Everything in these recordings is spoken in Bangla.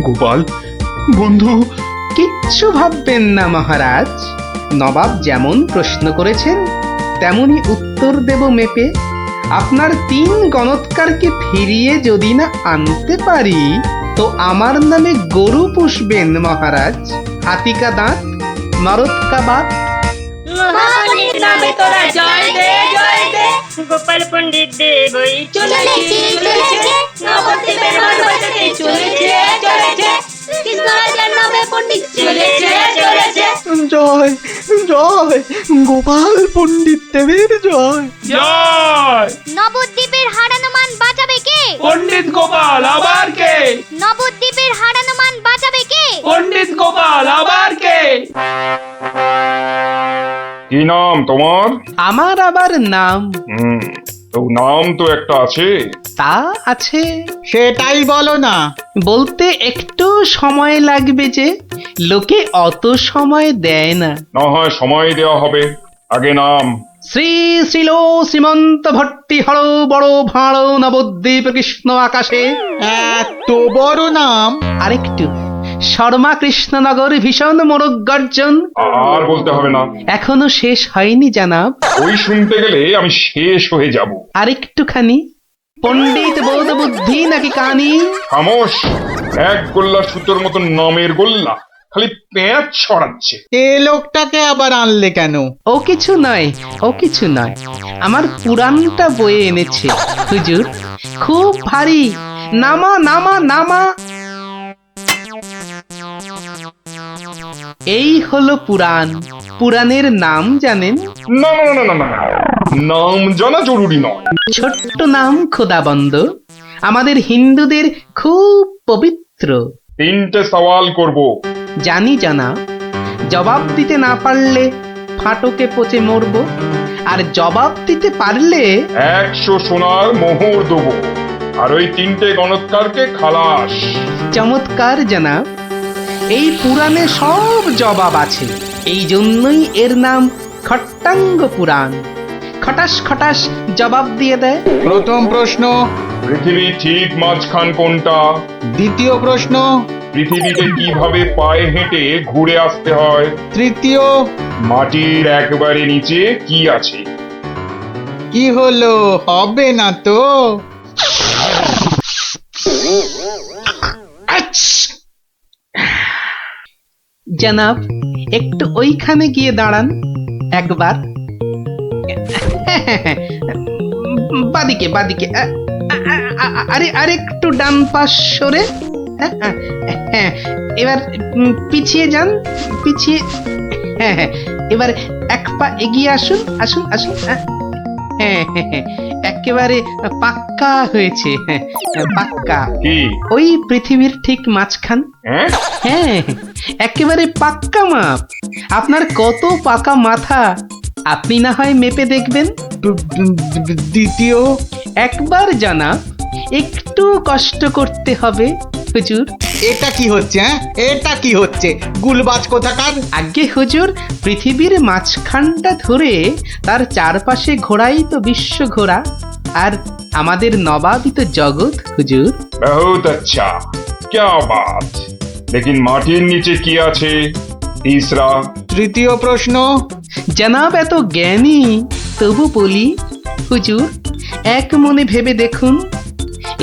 গোপাল বন্ধু। কিচ্ছু ভাববেন না মহারাজ, নবাব যেমন প্রশ্ন করেছেন তেমনি উত্তর দেব মেপে। আপনার 3 গণৎকারকে ফিরিয়ে যদি না আনতে পারি তো আমার নামে গরু পুষবেন মহারাজ। হাতিকা দাঁত, নরৎকা বাত। মহাপণ্ডিত নামে তোরা জয় দে জয় দে। গোপাল পণ্ডিত দেবই চলেছে চলেছে, নবদ্বীপের মানবতাতে চলেছে চলেছে, কৃষ্ণরাজার নামে পণ্ডিত চলেছে চলেছে। জয় জয় গোপাল পণ্ডিত দেবের জয়। জয় নবদ্বীপের হারানো মান বাঁচাবে কে? পণ্ডিত গোপাল। আবার কে? নবদ্বীপের হারানো মান বাঁচাবে কে? পণ্ডিত গোপাল। আবার কে? কি নাম তোমার? আমার আবার নাম? তো নাম তো একটা আছে। তা আছে, সেটাই বলো না। বলতে একটু সময় লাগবে যে, লোকে অত সময় দেয় না। না হয় সময় দেওয়া হবে, আগে নাম। শ্রী শ্রীল শ্রীমন্ত ভট্টি হর বড় ভাঁড় নবদ্বীপ কৃষ্ণ আকাশে। এত বড় নাম। আরেকটু, শর্মা কৃষ্ণনগর ভীষণ মোরগ গর্জন। আর বলতে হবে না, এখনো শেষ হয়নি জানাব। ওই শুনতে গেলে আমি শেষ হয়ে যাব। আরেকটুখানি, পণ্ডিত বোধ বুদ্ধি নাকি কানি। খামোশ, এক গোল্লা সুতোর মতন নামের গোল্লা, খালি পেঁচ ছড়াচ্ছে। এ লোকটাকে আবার আনলে কেন? ও কিছু নয়, ও কিছু নয়, আমার পুরাণটা বয়ে এনেছে হুজুর। খুব ভারী, নামা নামা নামা। এই হলো পুরাণ। পুরাণের নাম জানেন? না না না না না না, নাম জানা জরুরি নয়। ছোট্ট নাম খোদাবন্দ, আমাদের হিন্দুদের খুব পবিত্র। 3টে সওয়াল করব। জানি জানা, জবাব দিতে না পারলে ফাটকে পচে মরব, আর জবাব দিতে পারলে 100 সোনার মোহর দেবো, আর ওই 3টে গণৎকারকে খালাস। চমৎকার জানাব। এই পুরাণে সব জবাব আছে, এই জন্যই এর নাম খট্টাঙ্গ পুরাণ। খটাস খটাস জবাব দিয়ে দেয়। প্রথম প্রশ্ন। পৃথিবীর ঠিক মাঝখান কোনটা? দ্বিতীয় প্রশ্ন। পৃথিবীতে কিভাবে পায়ে হেঁটে ঘুরে আসতে হয়? তৃতীয়। মাটির একবারে নিচে কি আছে? কি হলো, হবে না তো? জানাব, একটু ওইখানে গিয়ে দাঁড়ান একবার। বাদিকে বাদিকে, আরে আরে একটু ডান পাশ সরে। এবার পিছিয়ে যান, পিছিয়ে। এবার 1 পা এগিয়ে আসুন, আসুন আসুন। একেবারে পাক্কা হয়েছে, পাক্কা। কি? ওই পৃথিবীর ঠিক মাঝখান। হ্যাঁ? হ্যাঁ, একেবারে পাক্কা মাপ। আপনার কত পাকা মাথা, আপনি না হয় মেপে দেখবেন। দ্বিতীয়। একবার জানা, একটু কষ্ট করতে হবে হুজুর। এটা কি হচ্ছে? এটা কি হচ্ছে? গুলবাজ কোথাকার। আগে হুজুর, পৃথিবীর মাঝখানটা ধরে তার চারপাশে ঘোরাই তো বিশ্ব ঘোরা, আর আমাদের নবাবই তো জগৎ হুজুর। বহুত আচ্ছা, क्या बात। लेकिन মাটির নিচে কি আছে? তিসরা। তৃতীয় প্রশ্ন। জানাব এত জ্ঞানী, তবু বলি হুজুর, এক মনে ভেবে দেখুন,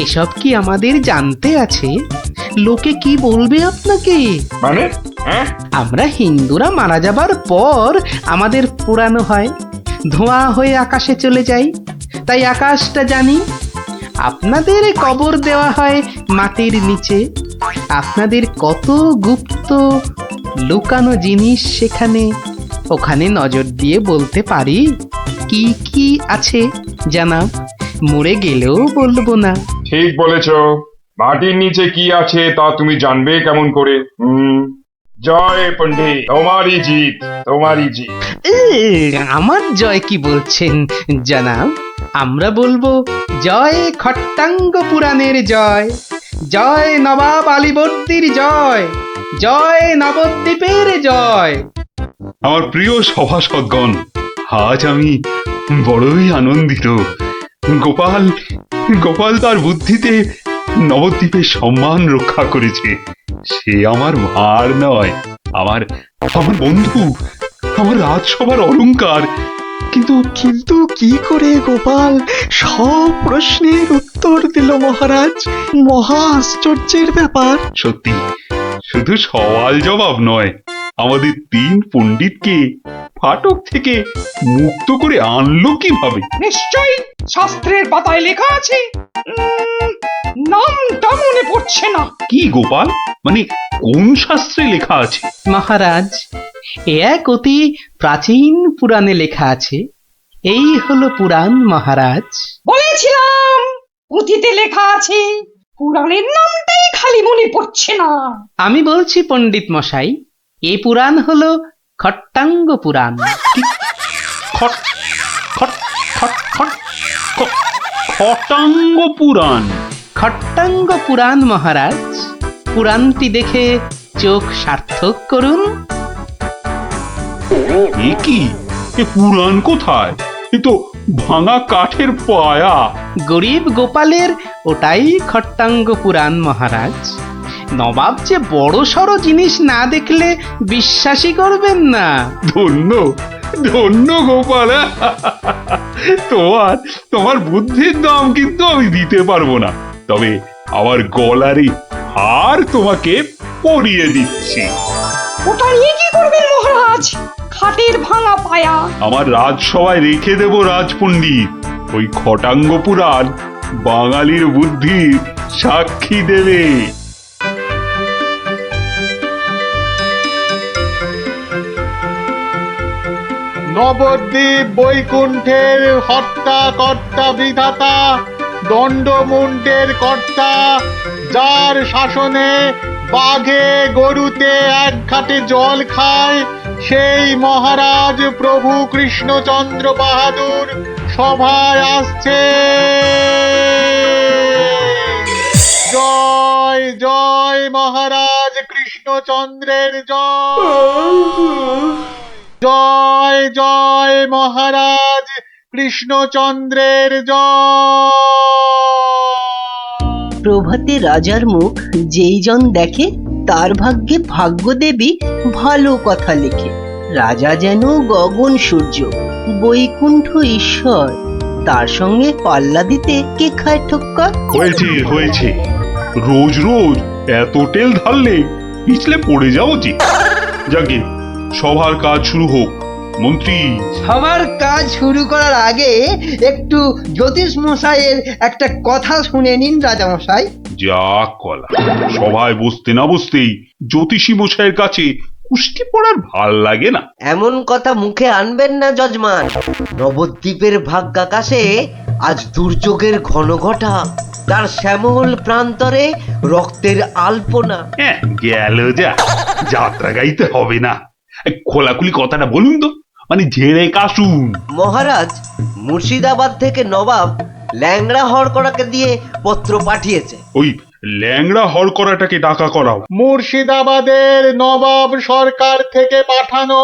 এসব কি আমাদের জানতে আছে? লোকে কি বলবে আপনাকে? মানে? হ্যাঁ? আমরা হিন্দুরা মারা যাবার পর আমাদের পোড়ানো হয়, ধোঁয়া হয়ে আকাশে চলে যাই, তাই আকাশটা জানি। আপনাদের কবর দেওয়া হয় মাটির নিচে, আপনাদের কত গুপ্ত লুকানো জিনিস সেখানে, ওখানে নজর দিয়ে বলতে পারি কি কি আছে জানাব। মরে গেলেও বলবো না। ঠিক বলেছ, মাটির নিচে কি আছে তা তুমি জানবে কেমন করে? জয় পণ্ডিত, তোমারই জিত, তোমারই জিত। আমার জয় কি বলছেন জানাব? আমরা বলবো জয় খট্টাঙ্গ পুরাণের জয়, জয় নবাব আলীবর্দীর জয়, জয় নবদ্বীপের জয়। আমার প্রিয় সভাসদগণ, আজ আমি বড়ই আনন্দিত। গোপাল গোপাল তার বুদ্ধিতে নবদ্বীপের সম্মান রক্ষা করেছে, সে আমার ভার নয়, আমার আমার বন্ধু, আমার রাজসভার অলংকার। কিন্তু কিন্তু কি করে গোপাল সব প্রশ্নের উত্তর দিল মহারাজ? মহা আশ্চর্যের ব্যাপার। সত্যি শুধু সওয়াল জবাব নয়, আমাদের 3 পণ্ডিতকে ফাটক থেকে মুক্ত করে আনলো কিভাবে? নিশ্চয়ই শাস্ত্রের পাতায় লেখা আছে। নামটা মনে পড়ছে না। কি গোপাল, মানে কোন শাস্ত্রে লেখা আছে? মহারাজ, এ এক অতি প্রাচীন পুরাণে লেখা আছে। এই হলো পুরাণ মহারাজ। বলেছিলাম পুঁথিতে লেখা আছে, পুরাণের নামটাই খালি মনে পড়ছে না। আমি বলছি পণ্ডিত মশাই, এই পুরাণ হলো খট্টাঙ্গ পুরাণ। খট খট খট খট খ- খটাঙ্গ পুরাণ। খট্টাঙ্গ পুরাণ মহারাজ, পুরাণটি দেখে চোখ সার্থক করুন। এ কি, এ পুরাণ কোথায়? এ তো ভাঙা কাঠের পায়া। গরিব গোপালের ওটাই খট্টাঙ্গ পুরাণ মহারাজ। নবাব যে বড় সড় জিনিস না দেখলে বিশ্বাসই করবেন না। ধন্য ধন্য গোপাল। তোমার বুদ্ধির দাম কিন্তু আমি দিতে পারবো না, তবে আমার গলারই হার তোমাকে পরিয়ে দিচ্ছি। ওটা নিয়ে কি করবেন মহারাজ? খাটের ভাঙা পায়া। আমার রাজসভায় রেখে দেব রাজপণ্ডিত। ওই খটাঙ্গ পুরাণ বাঙালির বুদ্ধির সাক্ষী দেবে। নবদ্বীপ বৈকুণ্ঠের হর্তা কর্তা বিধাতা, দণ্ডমুণ্ডের কর্তা, যার শাসনে বাঘে গরুতে এক ঘাটে জল খায়, সেই মহারাজ প্রভু কৃষ্ণচন্দ্র বাহাদুর সভায় আসছে। জয় জয় মহারাজ কৃষ্ণচন্দ্রের জয়। জয় জয় মহারাজ কৃষ্ণচন্দ্রের জয়। প্রভাতে রাজার মুখ যেই জন দেখে, তার ভাগ্যে ভাগ্যদেবী ভালো কথা লেখে। রাজা যেন গগন সূর্য, বৈকুণ্ঠ ঈশ্বর, তার সঙ্গে পাল্লা দিতে কে খায় ঠক্কর? হয়েছে হয়েছে, রোজ রোজ এত তেল ঢাললে পিছলে পড়ে যাও যে। যাকে সবার কাজ শুরু হোক। মন্ত্রী, সবার কাজ শুরু করার আগে একটু জ্যোতিষ মশাইয়ের একটা কথা শুনে নিন রাজা মশাই। যা কলা, সভায় বসতে না বসতেই জ্যোতিষী মশাইয়ের কাছে কুস্তি পড়ার ভাল লাগে না। এমন কথা মুখে আনবেন না যজমান। নবদ্বীপের ভাগ্যাকাশে আজ দুর্যোগের ঘন ঘটা, তার শ্যামল প্রান্তরে রক্তের আলপনা। হ্যাঁ, গেল যা, যাত্রা গাইতে হবে না। খোলাখুলি কথাটা বলুন তো, মানে ঝেড়ে কাশুন। মহারাজ, মুর্শিদাবাদ থেকে নবাব ল্যাংড়া হরকড়াকে দিয়ে পত্র পাঠিয়েছে। ওই ল্যাংড়া হরকরাটাকে ডাকা করাও। মুর্শিদাবাদের নবাব সরকার থেকে পাঠানো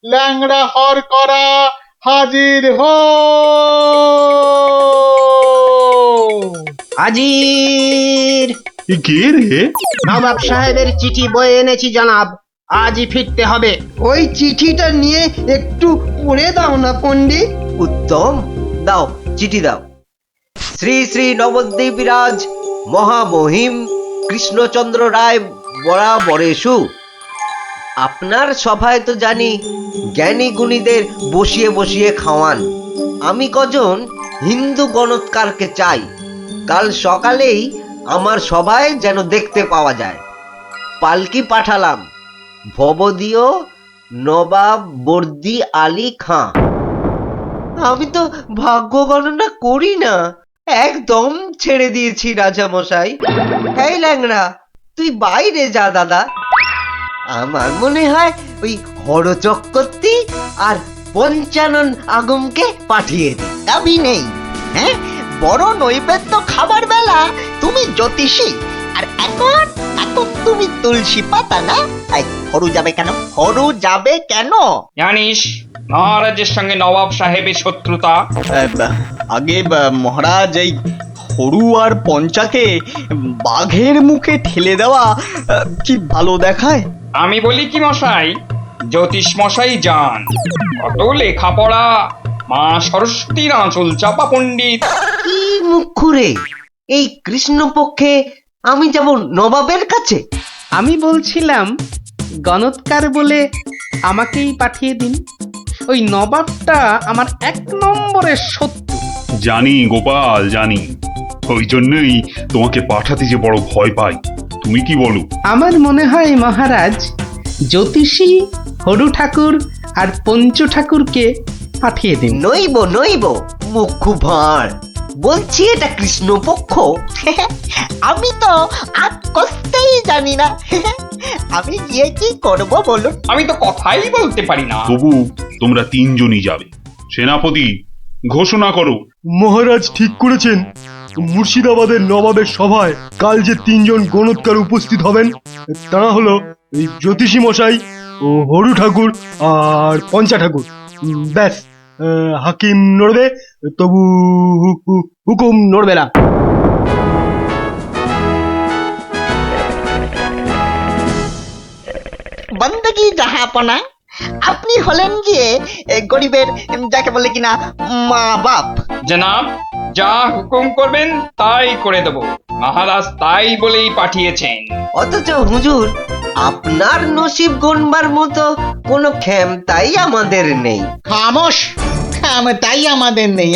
ল্যাংড়া হরকরা হাজির হো। হাজির। এ কে রে? নবাব সাহেবের চিঠি বয়ে এনেছি জনাব, আজই ফিরতে হবে। ওই চিঠিটা নিয়ে একটু পড়ে দাও না পণ্ডিত। উত্তম, দাও চিঠি দাও। শ্রী শ্রী নবদ্বীপ রাজ মহামহিম কৃষ্ণচন্দ্র রায় বরাবরেশু। আপনার সভায় তো জানি জ্ঞানী গুণীদের বসিয়ে বসিয়ে খাওয়ান। আমি কজন হিন্দু গণৎকারকে চাই, কাল সকালেই আমার সভায় যেন দেখতে পাওয়া যায়। পালকি পাঠালাম, ভবদীয় নবাব বর্দি আলী খাঁ। আমি তো ভাগ্য গণনা করি না, একদম ছেড়ে দিয়েছি রাজা মশাই। এই ল্যাংড়া, তুই বাইরে যা দাদা। আমার মনে হয় ওই হরচক্রবর্তী আর পঞ্চানন আগমকে পাঠিয়ে দি। দাবি নেই, হ্যাঁ, বড় নৈবেদ্য খাবার বেলা তুমি জ্যোতিষী, আর এখন এখন তুমি তুলসী পাতা না? হরু যাবে কেন? হরু যাবে কেন? জানিস মহারাজের সঙ্গে নবাব সাহেবের শত্রুতা। আগে মহারাজ এই হরু আর পঞ্চাকে বাঘের মুখে ঠেলে দেওয়া কি ভালো দেখায়? আমি বলি কি মশাই, জ্যোতিষ মশাই যান, কত লেখাপড়া, মা সরস্বতীর আঁচল চাপা পণ্ডিত। কি মুখ খুঁড়ে এই কৃষ্ণপক্ষে আমি যাব নবাবের কাছে? আমি বলছিলাম গণৎকার বলে আমাকেই পাঠিয়ে দিন। ওই নবাবটা আমার 1 নম্বরের শত্রু। জানি গোপাল, জানি। ওই জন্যই তোমাকে পাঠাতে যে বড় ভয় পাই। তুমি কি বলো? আমার মনে হয় মহারাজ, জ্যোতিষী হরু ঠাকুর আর পঞ্চু ঠাকুরকে পাঠিয়ে দিন। নইব মুখ খুব ভাঁড়। বলছি এটা কৃষ্ণপক্ষ। আমি তো আর কষতেই জানি না। আমি গিয়ে কি করব বলুন? আমি তো কথাই বলতে পারি না। তবু তোমরা 3 জনই যাবে। সেনাপতি, ঘোষণা করো। মহারাজ ঠিক করেছেন। মুর্শিদাবাদের নবাবের সভায় কাল যে 3 জন গণৎকার উপস্থিত হবেন তারা হলো এই জ্যোতিষী মশাই ও হরু ঠাকুর আর পঞ্চা ঠাকুর। ব্যাস, হাকিম নড়বে, তবু হুকুম নড়বে না। বন্দগি জাহাপনা, আপনি হলেন গিয়ে গরিবের যাকে বলে কিনা মা বাপ। জনাব, যা হুকুম করবেন তাই করে দেব। মহারাজ তাই বলেই পাঠিয়েছেন। অথচ হুজুর, আপনার নসিব গণবার মতো কোনো ক্ষমতাই আমাদের নেই। খামোশ, তাই আমাদের নেই।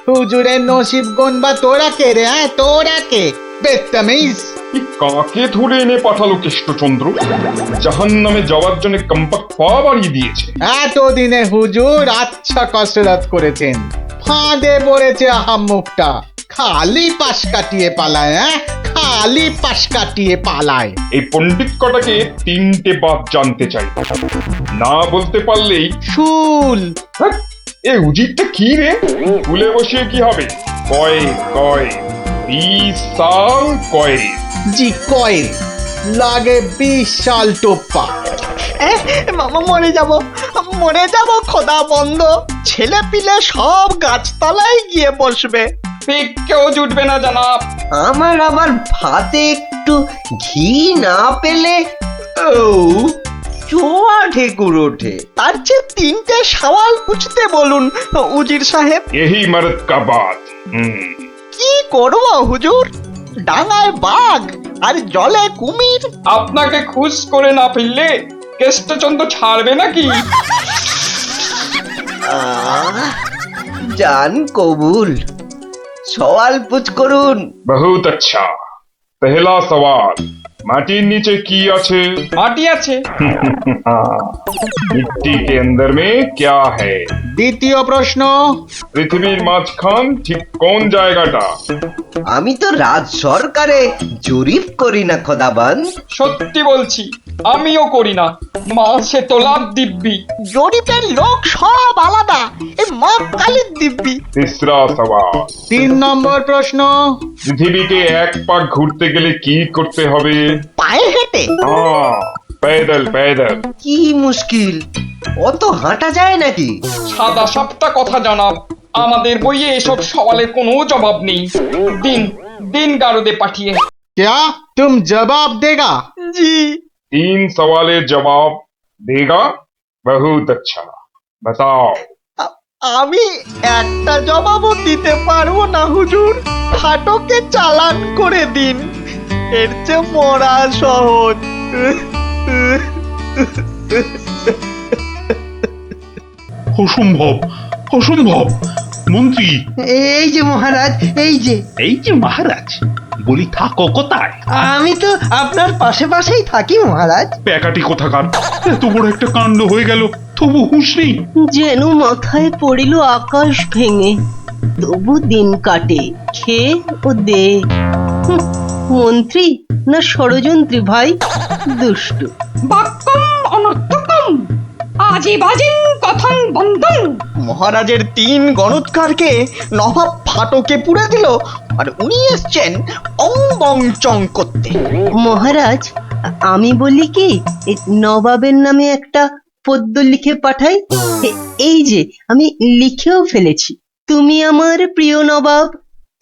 হুজুরের নসিব গনবা তোরা কে রে? তোরা কে? বেত্তামিজ। কাকে ধরে এনে পাঠালো কৃষ্ণচন্দ্র? জাহান্নামে যাওয়ার জন্য কম্পাক পা বাড়িয়ে দিয়েছে। এতদিনে হুজুর আচ্ছা কসরত করেছেন, ফাঁদে পড়েছে আহাম্মুকটা। খালি পাশ কাটিয়ে পালায়, খালি পাশ কাটিয়ে পালায়। এই পণ্ডিত কটাকে 3টে বাদ জানতে চাই, না বলতে পারলেই শুল। হ্যাঁ, এ উজিরটা কি রে? ফুলে বসিয়ে কি হবে? কয় কয় 20 সাল কয়। জি কয়েল লাগে 20 সাল টোপ্পা। মামা মরে যাব খোদা বন্ধ। ছেলে পিলে সব গাছতলায় গিয়ে বসবে। ঠিক কেউ জুটবে না জনাব। আমার আবার ভাতে একটু ঘি না পেলে চোয়া ঠেকুর ওঠে। তার চেয়ে 3টে সওয়াল পুছতে বলুন উজির সাহেব। यही मर्द का बात। কি করব হুজুর? ডাঙায় বাঘ আর জলে কুমির। আপনাকে খুশ করে না ফেললে কেষ্টচন্দ্র ছাড়বে নাকি? জান কবুল, সওয়াল পুছ করুন। बहुत अच्छा। पहला सवाल, माटिर नीचे की আছে? মাটি আছে। मिट्टी के अंदर में क्या है? দ্বিতীয় প্রশ্ন, পৃথিবীর মাঝখান ঠিক কোন জায়গাটা? আমি তো রাজ সরকারে জরিপ করি না খোদাবান। সত্যি বলছি, আমিও করি না। মাসে তোলার দিব্যি। জরিপের লোক সব আলাদা। এই মা কালীর দিব্যি। तीसरा सवाल, 3 নম্বর প্রশ্ন, পৃথিবীকে 1 পাক ঘুরতে গেলে কি করতে হবে? পায়ে হেঁটে। हाँ, पैदल पैदल। কি মুশকিল, অত হাঁটা যায় নাকি? সাদা সাপটা কথা জানাব, আমাদের বইয়ে এসব সওয়ালের কোনো জবাব নেই। দিন দিন গারদে পাঠিয়ে। क्या तुम जवाब देगा? জি। 3 सवालेर जवाब देगा? बहुत अच्छा। बताओ। আমি একটা জবাবও দিতে পারবো না হুজুর। ফাটকে চালান করে দিন, এর চেয়ে মরা সহজ। অসম্ভব, অসম্ভব। মন্ত্রী, এই যে মহারাজ, এই যে মহারাজ, বলি থাকো কোথায়? আমি তো আপনার পাশেই থাকি মহারাজ। প্যাকাটি কোথাকার, এত বড় একটা কাণ্ড হয়ে গেল, তবু হুঁশ নেই। যেন মাথায় পড়িল আকাশ ভেঙে, তবু দিন কাটে খেয়ে ও দে। মন্ত্রী না ষড়যন্ত্রী ভাই, দুষ্টু। বাক্যম অনর্থকম আজি বাজিন কথন বন্ধন। মহারাজের 3 গণৎকারকে নবাব ফাটকে পুড়ে দিল, আর উনি এসছেন অং বং চং করতে। মহারাজ, আমি বলি কি, এই নবাবের নামে একটা পদ্য লিখে পাঠাই। এই যে আমি লিখেও ফেলেছি। তুমি আমার প্রিয় নবাব,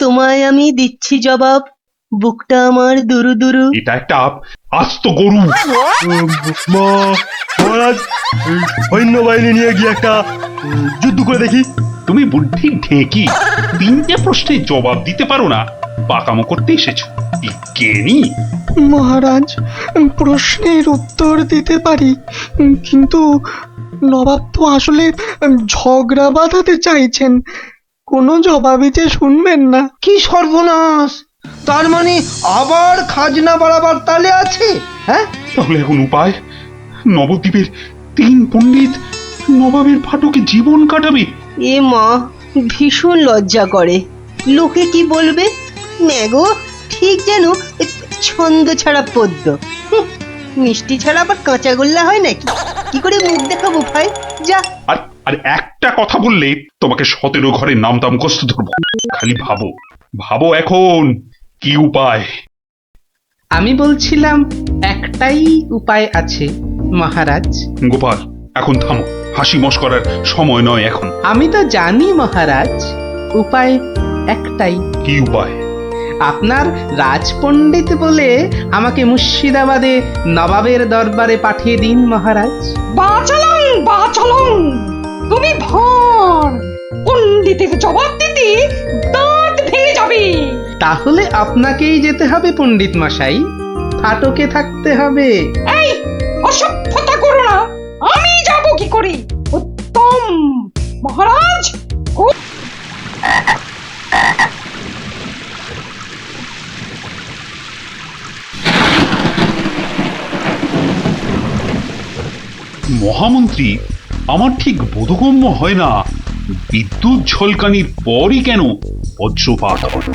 তোমায় আমি দিচ্ছি জবাব, বুকটা আমার দুরু দুরু। এটা একটা আস্ত গরু। মহারাজ, এই সৈন্যবাহিনী নিয়ে গিয়ে একটা যুদ্ধ করে দেখি। তুমি বুদ্ধি ঢেকি, 3টে প্রশ্নের জবাব দিতে পারো না, পাকামো করতে এসেছো। জ্ঞানী মহারাজ, প্রশ্নের উত্তর দিতে পারি, কিন্তু নবাব তো আসলে ঝগড়া বাঁধাতে চাইছেন, কোনো জবাবই যে শুনবেন না। কি সর্বনাশ! তার মানে আবার খাজনা বাড়াবার তালে আছে? হ্যাঁ, তাহলে এখন উপায়? নবদ্বীপের 3 পণ্ডিত নবাবের ফাটকে জীবন কাটাবে। এ মা, ভীষণ লজ্জা করে। লোকে কি বলবে? ম্যাগো, ঠিক যেন ছন্দ ছাড়া পদ্য। মিষ্টি ছাড়া আবার কাঁচাগোল্লা হয় নাকি? কি করে মুখ দেখাবো ভাই? যা। আর আর একটা কথা বললে তোমাকে 17 ঘরের নামটা মুখস্থ ধরবো। খালি ভাবো ভাবো এখন কি উপায়। আমি বলছিলাম একটাই উপায় আছে মহারাজ। গোপাল, এখন থামো, হাসি মশকরার সময় নয় এখন। আমি তো জানি মহারাজ, উপায় একটাই। কি উপায়? আপনার রাজপণ্ডিত বলে আমাকে মুর্শিদাবাদে নবাবের দরবারে পাঠিয়ে দিন মহারাজ। বাঁচালাম বাঁচালাম, তুমি ভর পণ্ডিতের জবাব দিতে দাঁত ভেঙে যাবে। তাহলে আপনাকেই যেতে হবে পণ্ডিত মশাই, ফাটকে থাকতে হবে। এই অসভ্যতা করো না, আমি যাব কি করে? উত্তম মহারাজ। মহামন্ত্রী, আমার ঠিক বোধগম্য হয় না, বিদ্যুৎ ঝলকানির পরই কেন বজ্রপাত হয়?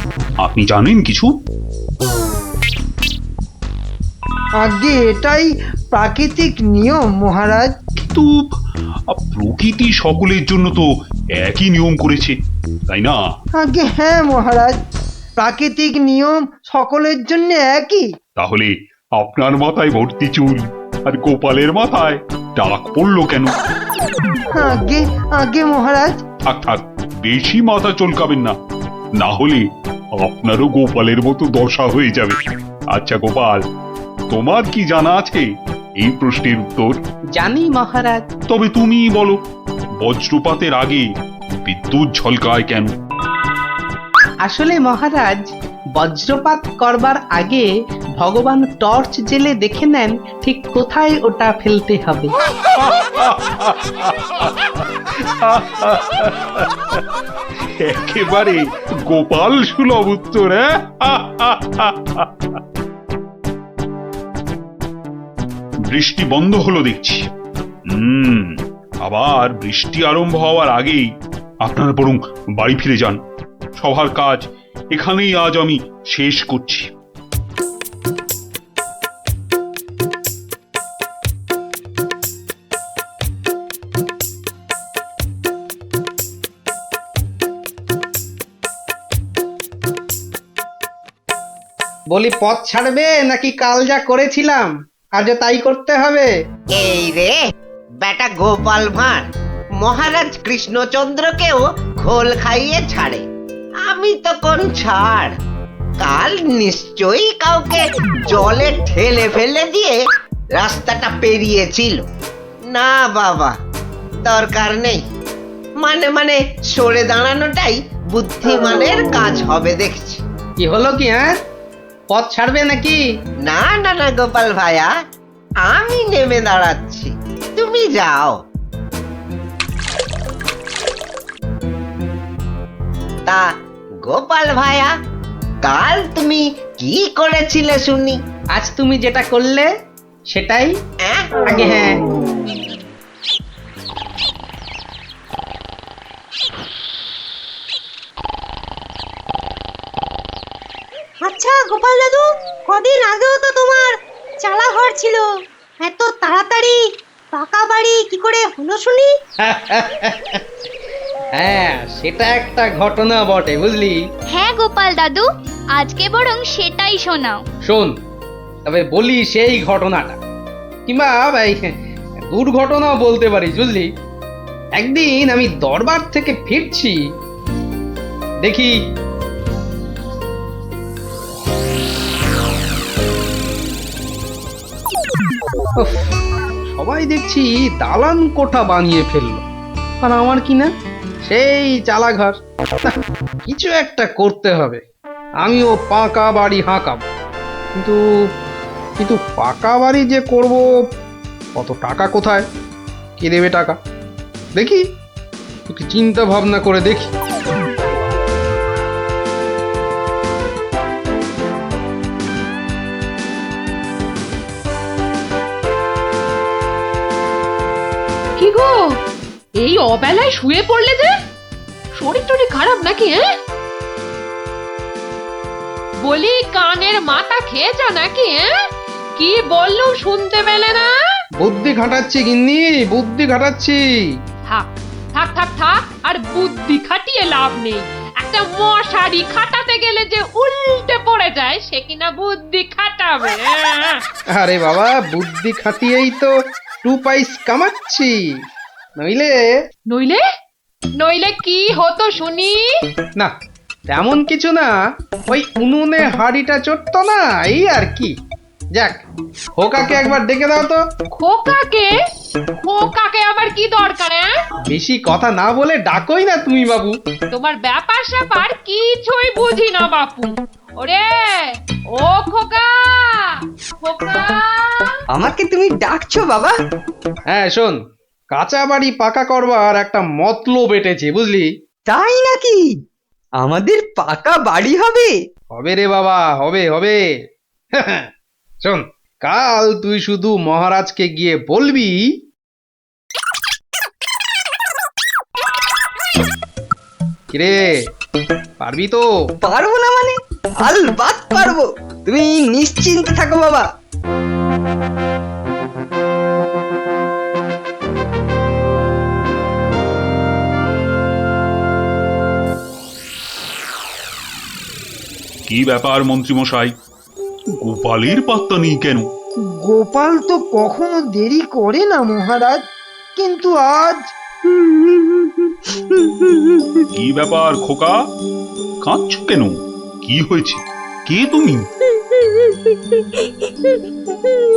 আপনি জানেন কিছু? আগে এটাই প্রাকৃতিক নিয়ম মহারাজ। কিন্তু প্রকৃতি সকলের জন্য তো একই নিয়ম করেছে, তাই না? আগে হ্যাঁ মহারাজ, প্রাকৃতিক নিয়ম সকলের জন্য একই। তাহলে আপনার মাথায় ভর্তি চুল আর গোপালের মাথায় টাক পড়লো কেন? আগে আগে মহারাজ। থাক থাক, বেশি মাথা চলকাবেন না, না হলে আপনারও গোপালের মতো দশা হয়ে যাবে। আচ্ছা গোপাল, তোমার কি জানা আছে এই প্রশ্নের উত্তর? জানি মহারাজ। তবে তুমিই বলো, বজ্রপাতের আগে বিদ্যুৎ ঝলকায় কেন? আসলে মহারাজ, বজ্রপাত করবার আগে ভগবান টর্চ জেলে দেখে নেন ঠিক কোথায় ওটা ফেলতে হবে। একেবারে গোপাল সুলভ উত্তর। বৃষ্টি বন্ধ হলো দেখছি। আবার বৃষ্টি আরম্ভ হওয়ার আগেই আপনারা বরং বাড়ি ফিরে যান। সবার কাজ এখানেই আজ আমি শেষ করছি। বলি, পথ ছাড়বে নাকি কাল যা করেছিলাম আজও তাই করতে হবে? এই রে বেটা গোপাল ভাঁড়, মহারাজ কৃষ্ণচন্দ্রকেও খোল খাইয়ে ছাড়ে, আমি তো কোন ছাড়। কাল নিশ্চয়ই কাউকে জলে ঠেলে ফেলে দিয়ে রাস্তাটা পেরিয়েছিল। না বাবা, দরকার নেই, মানে সরে দাঁড়ানোটাই বুদ্ধিমানের কাজ হবে দেখছি। কি হলো কি? হ্যাঁ, পথ ছাড়বে নাকি? না না না গোপাল ভাইয়া, আমি নেমে দাঁড়াচ্ছি, তুমি যাও। তা গোপাল ভাইয়া, কাল তুমি কি করেছিলে শুনি? আজ তুমি যেটা করলে সেটাই আগে। হ্যাঁ, আচ্ছা গোপাল দাদু, কদিন আগেও তো তোমার চালা ঘর ছিল, এত তাড়াতাড়ি পাকা বাড়ি কি করে হলো শুনি? হ্যাঁ, সেটা একটা ঘটনা বটে, বুঝলি? হ্যাঁ গোপাল দাদু, আজকে বরং সেটাই শোনাও। শোন, তবে বলি সেই ঘটনাটা, কিংবা এই দুর্ঘটনাও বলতে পারিস, বুঝলি? একদিন আমি দরবার থেকে ফিরছি, দেখি উফ, সবাই দেখছি দালান কোঠা বানিয়ে ফেললো, আর আমার কি না সেই চালাঘর। না, কিছু একটা করতে হবে। আমিও পাকা বাড়ি হাঁকাবো, কিন্তু কিন্তু পাকা বাড়ি যে করব, কত টাকা কোথায়, কে দেবে টাকা? দেখি একটু চিন্তা ভাবনা করে দেখি। কি গো, এই অবেলায় শুয়ে পড়লে যে? শরীর টরীর খারাপ নাকি? বলি কানের মাথা খেয়েছ নাকি? কি বললুম শুনতে পেলে না? বুদ্ধি খাটাচ্ছি গিন্নি, বুদ্ধি খাটাচ্ছি। থাক থাক থাক থাক, আর বুদ্ধি খাটিয়ে লাভ নেই। একটা মশারি খাটাতে গেলে যে উল্টে পড়ে যায়, সে কিনা বুদ্ধি খাটাবে? আরে বাবা, বুদ্ধি খাটিয়েই তো 2 পয়সা কামাচ্ছি, নইলে নইলে নইলে কি হতো শুনি? না, তেমন কিছু না, ওই উনুনে হাড়িটা চড়তো না, এই আর কি। যাক, খোকাকে একবার ডেকে দাও তো। খোকাকে? খোকাকে আবার কি দরকার? বেশি কথা না বলে ডাকোই না তুমি বাবু। তোমার ব্যাপার স্যাপার কিছুই বুঝি না বাপু। ওরে ও খোকা, খোকা। আমাকে তুমি ডাকছো বাবা? হ্যাঁ শোন, কাঁচা বাড়ি পাকা করবার একটা মতলব এটেছে, বুঝলি? তাই নাকি? আমাদের পাকা বাড়ি হবে? হবে রে বাবা, হবে হবে। শোন, কাল তুই শুধু মহারাজকে গিয়ে বলবি, কিরে পারবি তো? পারবো না মানে? আলবাত পারবো, তুমি নিশ্চিন্তে থাকো বাবা। কি ব্যাপার মন্ত্রীমশাই, গোপালের পাত্তা নেই কেন? গোপাল তো কখনো দেরি করে না মহারাজ, কিন্তু আজ কি ব্যাপার খোকা, কাঁদছ কেন? কি হয়েছে? কে তুমি?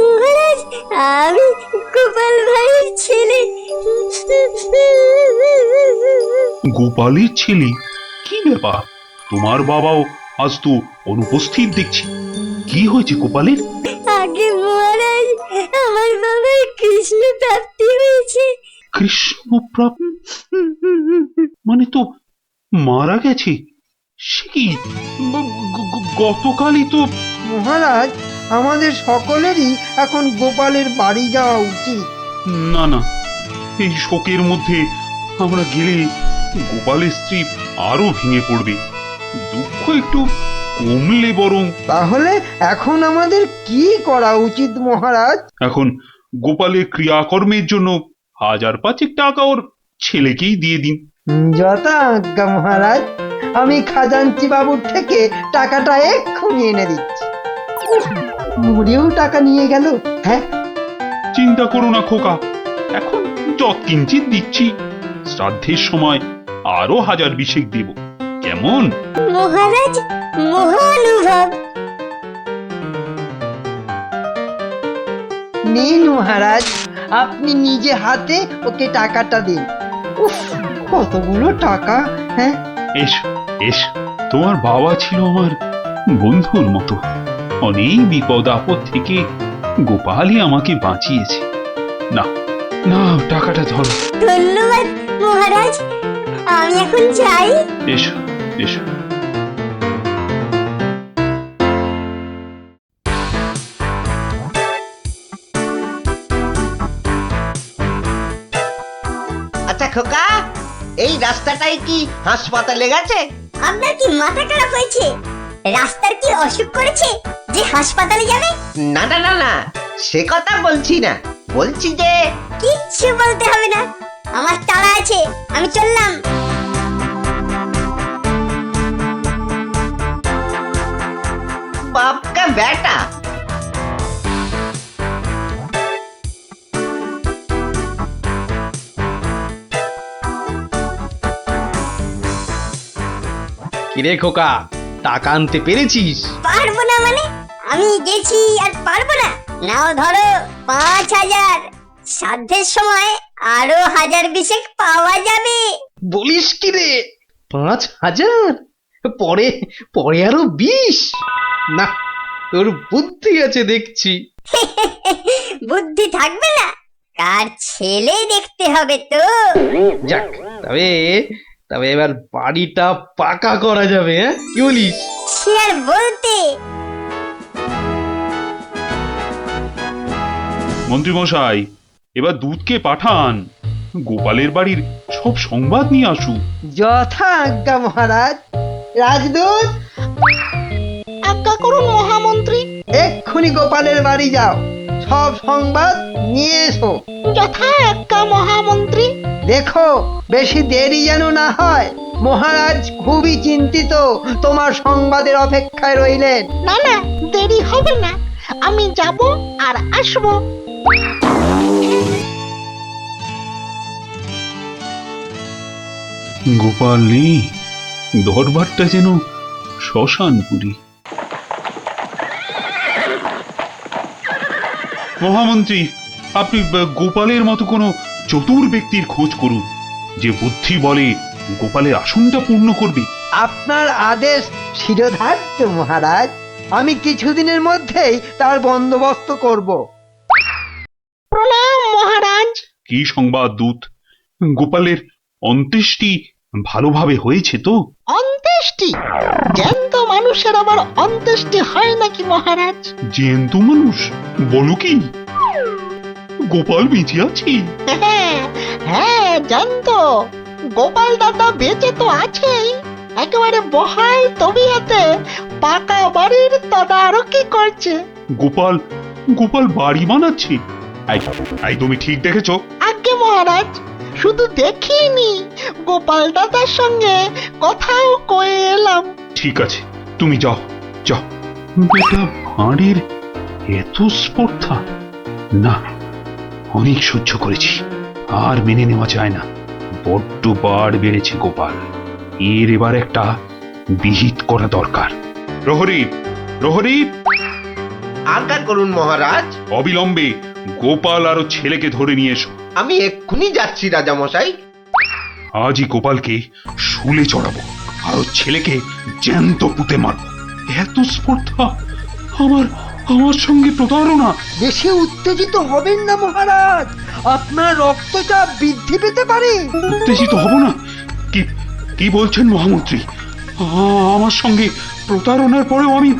মহারাজ, আমি গোপাল ভাইয়ের ছেলে। গোপালের ছেলে? কি ব্যাপার, তোমার বাবাও আজ তো অনুপস্থিত দেখছি। কি হয়েছে গোপালের? আগে মহারাজ, আমার বাবার কৃষ্ণ প্রাপ্তি হয়েছে। কৃষ্ণ প্রাপ্তি মানে তো মারা গেছে? সে কি, গতকালই তো। মহারাজ, আমাদের সকলেরই এখন গোপালের বাড়ি যাওয়া উচিত। না না, এই শোকের মধ্যে আমরা গেলে গোপালের স্ত্রী আরো ভেঙে পড়বে। দুঃখ একটু কমলে বরং। তাহলে এখন আমাদের কি করা উচিত মহারাজ? এখন গোপালের ক্রিয়াকর্মের জন্য 1000-5 টাকা ওর ছেলেকেই দিয়ে দিন। যথা আজ্ঞা মহারাজ, আমি খাজাঞ্চি বাবুর থেকে টাকাটা এক্ষুনি এনে দিচ্ছি। মরেও টাকা নিয়ে গেল। হ্যাঁ, চিন্তা করো না খোকা, এখন যৎকিঞ্চিৎ দিচ্ছি, শ্রাদ্ধের সময় আরো 1000-20 দেব, কেমন? মহারাজ, মহানুভব। নিন মহারাজ, আপনি নিজে হাতে ওকে টাকাটা দিন। উফ, কতগুলো টাকা! হ্যাঁ, এসো এসো, তোমার বাবা ছিল আমার বন্ধুর মতো। অনেক বিপদ আপদ থেকে গোপালই আমাকে বাঁচিয়েছে। না না, টাকাটা ধরো। ধন্যবাদ মহারাজ, আমি এখন যাই। এসো এসো। আচ্ছা খোকা, এই রাস্তাটাই কি হাসপাতালে গেছে? আপনার কি মাথা খারাপ হয়েছে? রাস্তার কি অসুখ করেছে যে হাসপাতালে যাবে? না না না না, সে কথা বলছি না, বলছি যে কিচ্ছু বলতে হবে না, আমার তাড়া আছে, আমি চললাম। বাপ কা বেটা। কিরে খোকা, টাকা আনতে পেরেছিস? পারবো না মানে? আমি গেছি আর পারবো না? নাও ধরো 5,000। সাধ্যের সময় আরো 1,000 পাওয়া যাবে। বলিস কি রে 5,000? পরে পরে আরো 20? না, তোর বুদ্ধি আছে দেখছি। বুদ্ধি থাকবে না, কার ছেলে দেখতে হবে তো। যাক, তবে তবে এবার বাড়িটা পাকা করা যাবে, হ্যাঁ কি বলিস? সে আর বলতে। মন্ত্রী মশাই, এবার দুধকে পাঠান, গোপালের বাড়ির সব সংবাদ নিয়ে আসুক। যথা আজ্ঞা মহারাজ। রাজদূত, আজ্ঞা করুন মহামন্ত্রী। এক্ষুনি গোপালের বাড়ি যাও, সব সংবাদ নিয়ে এসো। যথা আজ্ঞা মহামন্ত্রী। দেখো বেশি দেরি যেন না হয়। মহারাজ খুবই চিন্তিত, তোমার সংবাদের অপেক্ষায় রইলেন। না না, দেরি হবে না, আমি যাব আর আসবো। গোপাল নেই, দরবারটা যেন শ্মশানপুরী। মহামন্ত্রী, আপনি গোপালের মতো কোনো চতুর ব্যক্তির খোঁজ করুন, যে বুদ্ধি বলে গোপালের আসনটা পূর্ণ করবে। আপনার আদেশ শিরোধার্য মহারাজ। আমি কিছুদিনের মধ্যেই তার বন্দোবস্ত করব। প্রণাম মহারাজ। কি সংবাদ দূত? গোপালের অন্ত্যেষ্টি ভালোভাবে হয়েছে তো? অন্ত্যেষ্টি? জ্যান্ত মানুষের আবার অন্ত্যেষ্টি হয় নাকি মহারাজ? জ্যান্ত মানুষ? বলো কি? গোপাল বেঁচে আছে? হ্যাঁ হ্যাঁ, জ্যান্ত। গোপাল দাদা বেঁচে তো আছেই, একেবারে বহাল তবিয়তে পাকা বাড়ির তদারকি করছে। গোপাল গোপাল বাড়ি বানাচ্ছে? এই তুমি ঠিক দেখেছো? আজ্ঞে মহারাজ, শুধু দেখিনি, গোপাল দাদার সঙ্গে কথাও কয়ে এলাম। ঠিক আছে, তুমি যাও যাও। বেটা ভাঁড়ের এত স্পর্ধা? না, অনেক সহ্য করেছি, আর মেনে নেওয়া যায় না। বড্ড বাড় বেড়েছে গোপাল, এর এবার একটা বিহিত করা দরকার। প্রহরী, প্রহরী! আজ্ঞা করুন মহারাজ। অবিলম্বে গোপাল আর ওর ছেলেকে ধরে নিয়ে এসো। আমি এক্ষুনি যাচ্ছি রাজামশাই। আজই গোপালকে শুলে চড়াবো, আর ওর ছেলেকে জ্যান্ত পুঁতে মারবো। এত স্পর্ধা! আমার আমার সঙ্গে প্রতারণা! বেশি উত্তেজিত হবেন না মহারাজ, আপনার রক্তচাপ বৃদ্ধি পেতে পারে। উত্তেজিত হব না? কি কি বলছেন মহামন্ত্রী? আমার সঙ্গে প্রতারণার পরেও আমি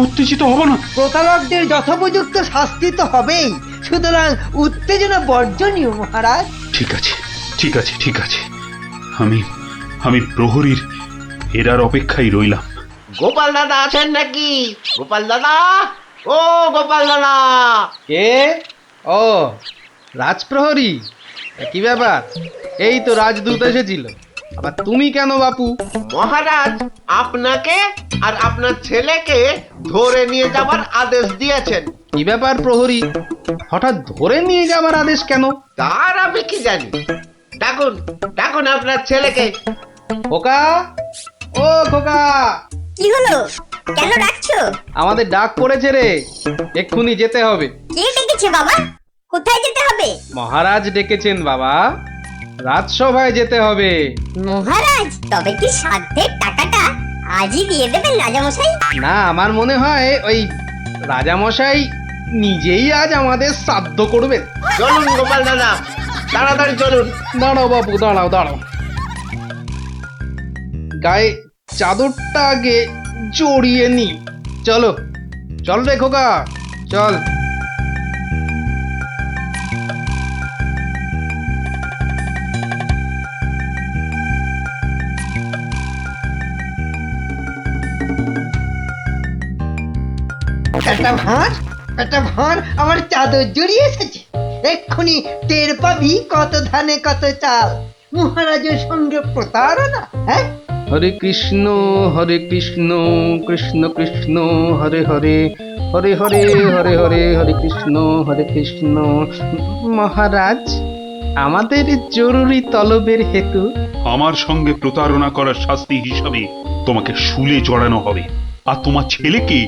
উত্তেজিত হব না? প্রতারকদের যথোপযুক্ত শাস্তি তো হবেই, সুতরাং উত্তেজনা বর্জনীয় মহারাজ। ঠিক আছে, ঠিক আছে, ঠিক আছে। আমি আমি প্রহরীর ফেরার অপেক্ষায় রইলাম। গোপাল দাদা আছেন নাকি? গোপাল দাদা, ও গোপাল দাদা! কে? ও, রাজপ্রহরী, কি ব্যাপার? এই তো রাজদূত এসেছিল, আবার তুমি কেন বাপু? মহারাজ আপনাকে আর আপনার ছেলেকে ধরে নিয়ে যাবার আদেশ দিয়েছেন। কি ব্যাপার প্রহরী, হঠাৎ ধরে নিয়ে যাবার আদেশ কেন? তার আমি কি জানি। ডাকুন, ডাকুন আপনার ছেলেকে। খোকা, ও খোকা! কি হলো? কেন ডাকছো? আমাদের ডাক পড়েছে রে, এক্ষুনি যেতে হবে। কে ডেকেছে বাবা? কোথায় যেতে হবে? মহারাজ ডেকেছেন বাবা, রাজসভায় যেতে হবে। মহারাজ, তবে কি সাধ্যের টাকাটা আজই দিয়ে দেবেন রাজামশাই? না, আমার মনে হয় ওই রাজামশাই নিজেই আজ আমাদের শ্রাদ্ধ করবেন। চলুন গোপাল দাদা, তাড়াতাড়ি চলুন। দাঁড়াও বাপু, দাঁড়াও দাঁড়াও, গায়ে চাদরটা আগে জড়িয়ে নি। চলো, চল রে খোকা, চল। একটা ভাঁড় আমার চাদর জড়িয়ে এসেছে। এক্ষুনি টের পাবি কত ধানে কত চাল। মহারাজের সঙ্গে প্রতারণা, হ্যাঁ? হরে কৃষ্ণ কৃষ্ণ কৃষ্ণ হরে হরে, হরে হরে হরে হরে, হরে কৃষ্ণ। মহারাজ, আমাদের জরুরি তলবের হেতু আমার সঙ্গে প্রতারণা করার শাস্তি হিসাবে তোমাকে শুলে চড়ানো হবে। আর তোমার ছেলেকে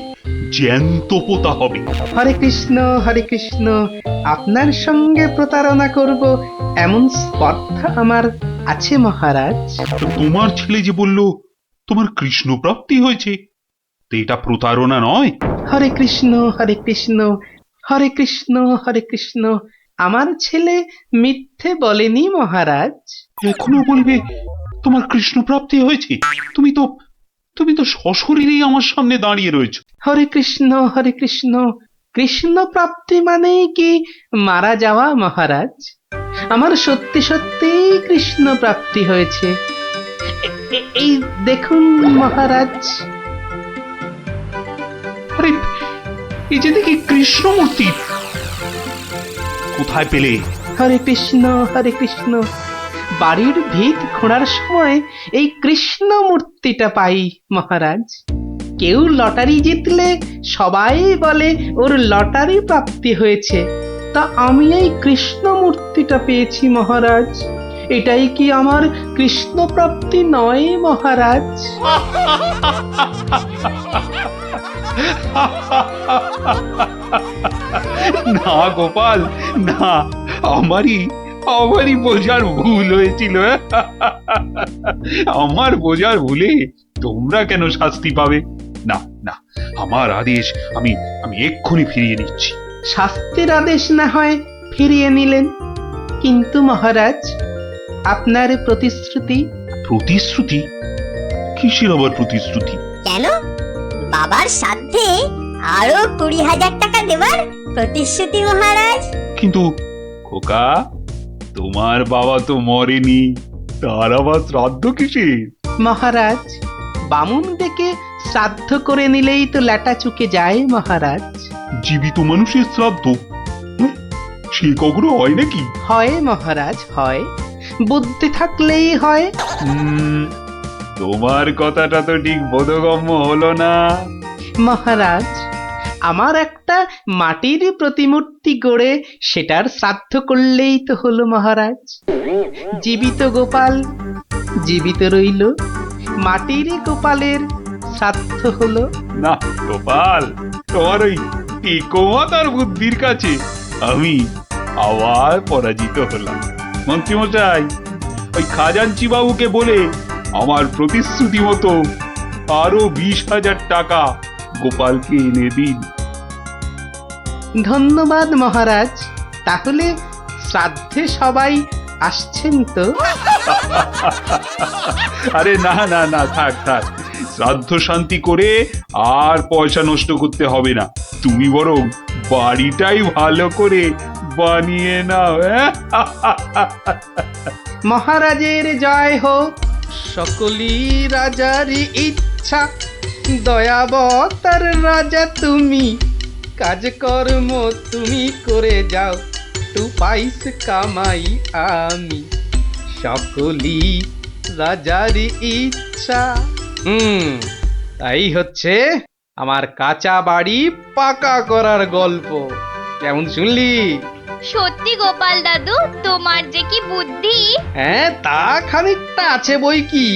জ্যান্ত পোতা হবে। হরে কৃষ্ণ, আপনার সঙ্গে প্রতারণা করব এমন স্পর্ধা আমার আছে মহারাজ। তো তোমার ছেলে যে বলল তোমার কৃষ্ণ প্রাপ্তি হয়েছে, তো এটা প্রতারণা নয়? হরে কৃষ্ণ, হরে কৃষ্ণ, হরে কৃষ্ণ, হরে কৃষ্ণ। আমার ছেলে মিথ্যে বলেনি মহারাজ। এখনো বলবে তোমার কৃষ্ণ প্রাপ্তি হয়েছে? তুমি তো সশরীরেই আমার সামনে দাঁড়িয়ে রয়েছো। হরে কৃষ্ণ, হরে কৃষ্ণ। কৃষ্ণ প্রাপ্তি মানে কি মারা যাওয়া মহারাজ? আমার সত্যি সত্যি কৃষ্ণ প্রাপ্তি হয়েছে। এই দেখুন মহারাজ। আরে এই যে দেখি কৃষ্ণ মূর্তি, কোথায় পেলে? হরে কৃষ্ণ, হরে কৃষ্ণ। বাড়ির ভিত খোঁড়ার সময় এই কৃষ্ণ মূর্তিটা পাই মহারাজ। কেউ লটারি জিতলে সবাই বলে ওর লটারি প্রাপ্তি হয়েছে, তা আমি এই কৃষ্ণ মূর্তিটা পেয়েছি মহারাজ। এটাই কি আমার কৃষ্ণ প্রাপ্তি নয় মহারাজ? না গোপাল, না, আমারই বোঝার ভুল হয়েছিল। আমার বোঝার ভুলে তোমরা কেন শাস্তি পাবে? না না, আমার আদেশ আমি এক্ষুনি ফিরিয়ে নিচ্ছি। শাস্তির আদেশ না হয় ফিরিয়ে নিলেন, কিন্তু মহারাজ আপনার প্রতিশ্রুতি? প্রতিশ্রুতি? কিসের আবার প্রতিশ্রুতি? কেন? বাবার সাথে আরো 20,000 টাকা দেবার প্রতিশ্রুতি মহারাজ। কিন্তু খোকা, তোমার বাবা তো মরেনি, তার আবার শ্রাদ্ধ কিসের? মহারাজ বামুন ডেকে শ্রাদ্ধ করে নিলেই তো ল্যাটা চুকে যায় মহারাজ। জীবিত মানুষের শ্রাদ্ধ সে কখনো হয় নাকি? হয় মহারাজ, হয়। বুদ্ধি থাকলেই হয়। তোমার কথাটা তো ঠিক বোধগম্য হলো না মহারাজ। আমার একটা মাটির প্রতিমূর্তি গড়ে সেটার শ্রাদ্ধ করলেই তো হলো মহারাজ। জীবিত গোপাল জীবিত রইল, মাটির গোপালের শ্রাদ্ধ হলো। না গোপাল, তোমার ওই টিকোমাতার বুদ্ধির কাছে আমি আবার পরাজিত হলাম। মন্ত্রীমশাই, ওই খাজাঞ্চি বাবুকে বলে আমার প্রতিশ্রুতি মতো আরো 20,000 টাকা গোপালকে এনে দিন। ধন্যবাদ মহারাজ। তাহলে শ্রাদ্ধে সবাই আসছেন তো? আরে না না না, থাক থাক, শ্রাদ্ধ শান্তি করে আর পয়সা নষ্ট করতে হবে না। তুমি বরং বাড়িটাই ভালো করে বানিয়ে নাও। মহারাজের জয় হোক। সকলি রাজারই ইচ্ছা, দয়াবতার রাজা তুমি। কাজকর্ম তুমি করে যাও, 2 পয়সা কামাই আমি। সকলি রাজারই ইচ্ছা। তাই হচ্ছে আমার কাঁচা বাড়ি পাকা করার গল্প। কেমন শুনলি? সত্যি গোপাল দাদু, তোমার যে কি বুদ্ধি! হ্যাঁ, তা খানিকটা আছে বই কি।